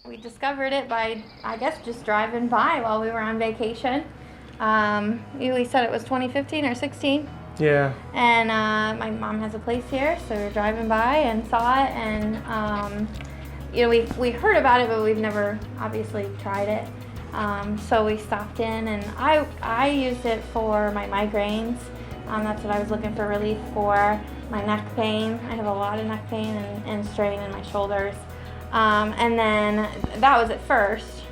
We discovered it by, I guess, just driving by while we were on vacation. We said it was 2015 or 16. Yeah. And my mom has a place here, so we were driving by and saw it, and we heard about it, but we've never obviously tried it. So we stopped in, and I used it for my migraines. That's what I was looking for relief for. My neck pain. I have a lot of neck pain and strain in my shoulders. And then that was at first,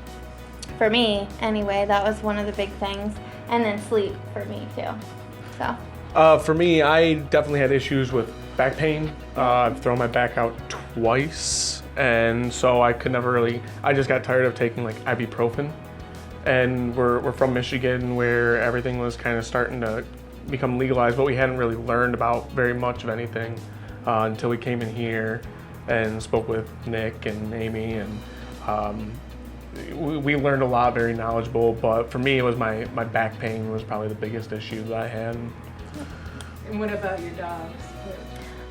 for me anyway, that was one of the big things. And then sleep for me too, so. For me, I definitely had issues with back pain. I've thrown my back out twice, and so I could never really, I just got tired of taking like ibuprofen. And we're from Michigan, where everything was kind of starting to become legalized, but we hadn't really learned about very much of anything until we came in here and spoke with Nick and Amy, and we learned a lot, very knowledgeable. But for me, it was my back pain was probably the biggest issue that I had. And what about your dogs?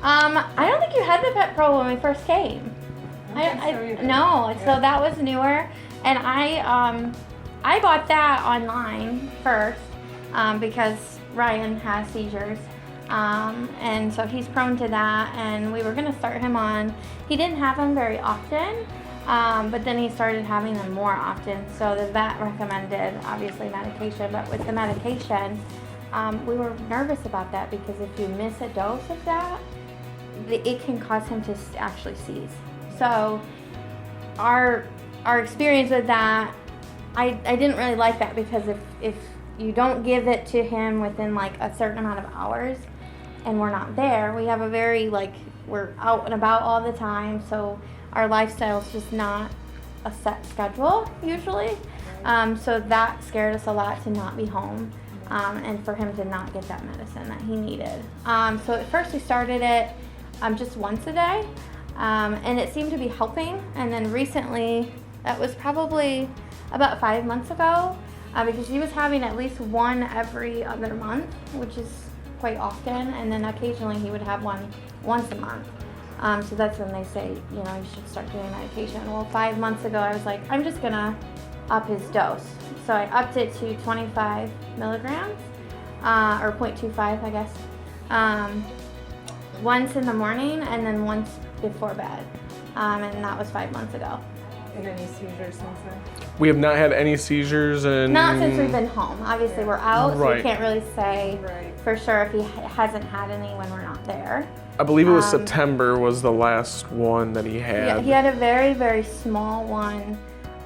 I don't think you had the pet pro when we first came. No, so that was newer, and I got that online first because Ryan has seizures, and so he's prone to that, and we were going to start him on, he didn't have them very often, but then he started having them more often, so the vet recommended obviously medication, but with the medication, we were nervous about that because if you miss a dose of that, it can cause him to actually seize. So our experience with that, I didn't really like that, because if you don't give it to him within like a certain amount of hours and we're not there, we have a very we're out and about all the time, so our lifestyle is just not a set schedule usually. So that scared us a lot to not be home, and for him to not get that medicine that he needed. So at first we started it just once a day, and it seemed to be helping, and then recently, that was probably about 5 months ago, because he was having at least one every other month, which is quite often, and then occasionally he would have one once a month. So that's when they say, you should start doing medication. Well, 5 months ago, I was like, I'm just gonna up his dose. So I upped it to 25 milligrams, or 0.25, I guess, once in the morning and then once before bed, and that was 5 months ago. And any seizures since then? We have not had any seizures, and not since we've been home. Obviously, we're out, so we Right. can't really say for sure if he hasn't had any when we're not there. I believe it was September was the last one that he had. Yeah, he had a very, very small one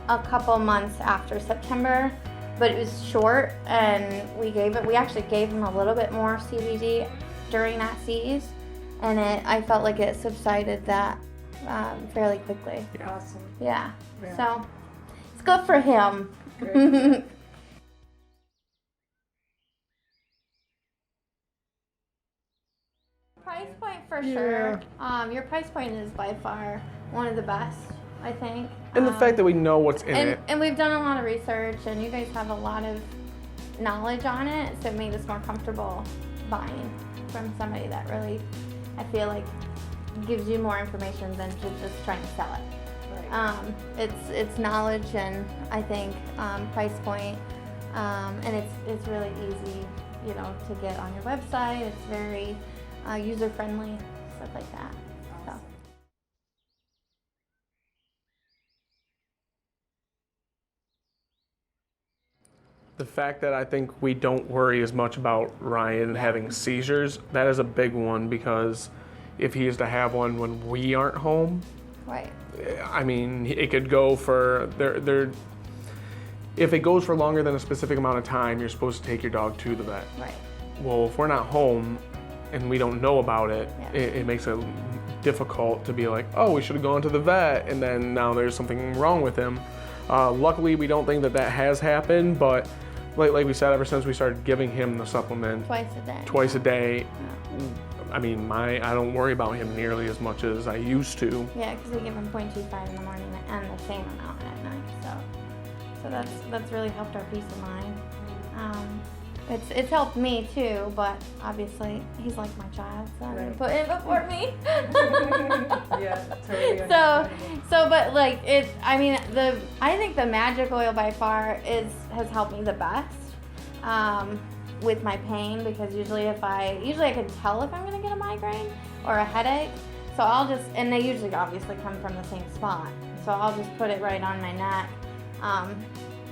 a couple months after September, but it was short, and we actually gave him a little bit more CBD during that seize, and I felt like it subsided that fairly quickly. Yeah. Awesome. Yeah. Yeah. So it's good for him. Great. Price point for sure. Your price point is by far one of the best, I think. And the fact that we know what's in it. And we've done a lot of research, and you guys have a lot of knowledge on it, so it made us more comfortable buying from somebody that really, I feel like, gives you more information than to just trying to sell it. Right. It's knowledge, and I think price point, and it's really easy, to get on your website. It's very user friendly, stuff like that. So. The fact that I think we don't worry as much about Ryan having seizures, that is a big one, because if he is to have one when we aren't home, Right. I mean, it could go for, if it goes for longer than a specific amount of time, you're supposed to take your dog to the vet. Right. Well, if we're not home and we don't know about it, Yeah. it makes it difficult to be like, oh, we should have gone to the vet, and then now there's something wrong with him. Luckily, we don't think that has happened, but like we said, ever since we started giving him the supplement Twice a day. Yeah. I mean, I don't worry about him nearly as much as I used to. Yeah, because we give him 0.25 in the morning and the same amount at night. So that's really helped our peace of mind. it's helped me too, but obviously he's like my child, so I'm gonna Right. put him before me. Yeah, totally So, understandable. but like I mean, I think the magic oil by far has helped me the best with my pain, because usually I can tell if I'm gonna get a migraine or a headache. So and they usually obviously come from the same spot. So I'll just put it right on my neck.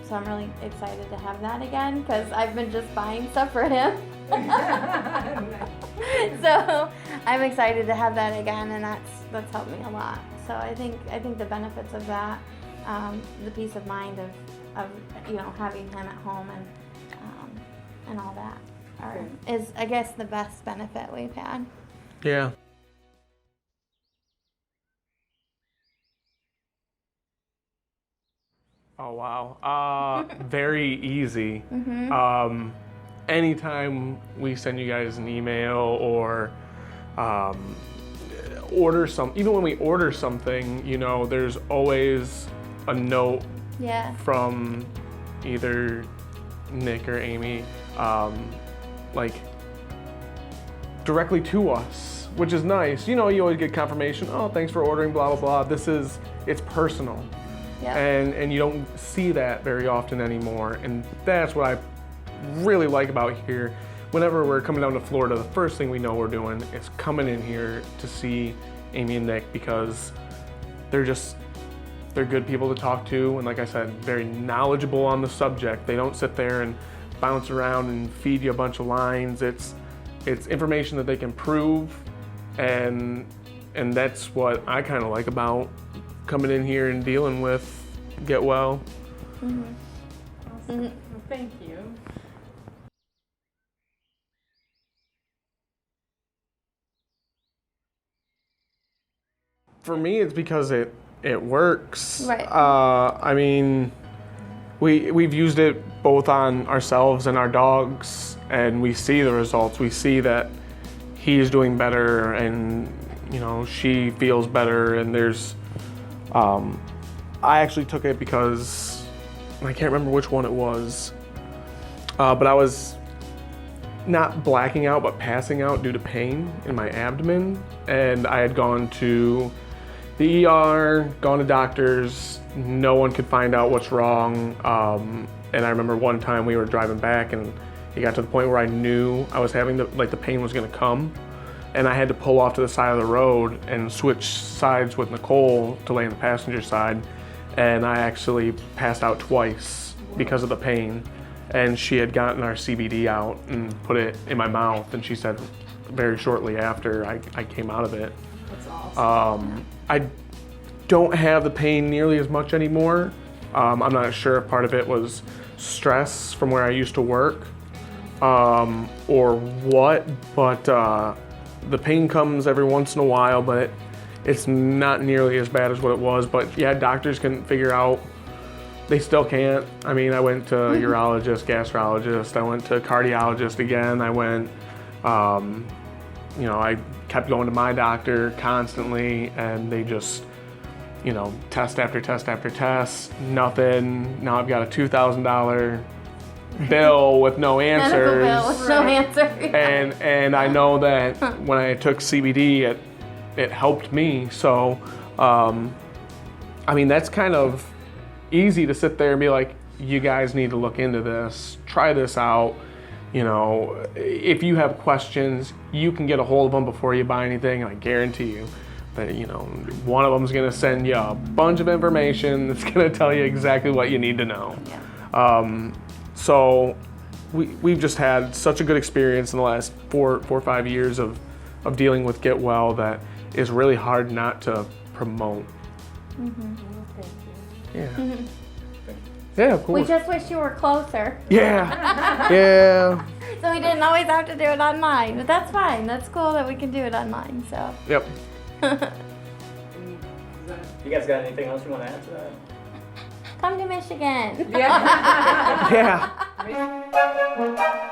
So I'm really excited to have that again, because I've been just buying stuff for him. So I'm excited to have that again, and that's helped me a lot. So I think the benefits of that, the peace of mind of having him at home and all that is, I guess, the best benefit we've had. Yeah. Oh wow. Very easy. Mm-hmm. Anytime we send you guys an email or even when we order something, there's always a note Yeah. from either Nick or Amy, like directly to us, which is nice. You always get confirmation, oh, thanks for ordering, blah, blah, blah. It's personal. Yeah. And you don't see that very often anymore. And that's what I really like about here. Whenever we're coming down to Florida, the first thing we know we're doing is coming in here to see Amy and Nick, because they're good people to talk to. And like I said, very knowledgeable on the subject. They don't sit there and bounce around and feed you a bunch of lines. It's information that they can prove. And that's what I kind of like about coming in here and dealing with Get Well. Mm-hmm. Awesome. Well, thank you. For me, it's because it works. Right. I mean, we've used it both on ourselves and our dogs, and we see the results. We see that he's doing better, and she feels better. And there's, I actually took it because I can't remember which one it was, but I was not blacking out, but passing out due to pain in my abdomen, and I had gone to the ER, gone to doctors, no one could find out what's wrong. And I remember one time we were driving back, and it got to the point where I knew I was having the pain was gonna come, and I had to pull off to the side of the road and switch sides with Nicole to lay on the passenger side. And I actually passed out twice because of the pain. And she had gotten our CBD out and put it in my mouth, and she said very shortly after I came out of it. That's awesome. I don't have the pain nearly as much anymore. I'm not sure if part of it was stress from where I used to work or what, but the pain comes every once in a while, but it's not nearly as bad as what it was. But yeah, doctors couldn't figure out. They still can't. I mean, I went to urologist, gastrologist, I went to cardiologist again. I went, I kept going to my doctor constantly, and they just, test after test after test, nothing. Now I've got a $2,000 bill with no answers. Medical bill with no answer. And I know that when I took CBD, it helped me. So, I mean, that's kind of easy to sit there and be like, you guys need to look into this, try this out. If you have questions, you can get a hold of them before you buy anything, and I guarantee you that, one of them is going to send you a bunch of information that's going to tell you exactly what you need to know. Yeah. So we've just had such a good experience in the last 4 or 5 years of dealing with Get Well that is really hard not to promote. Mm-hmm. Well, thank you. Yeah. Mm-hmm. Yeah, of course. We just wish you were closer. Yeah. Yeah. So we didn't always have to do it online, but that's fine. That's cool that we can do it online. So. Yep. You guys got anything else you want to add to that? Come to Michigan. Yeah. Yeah.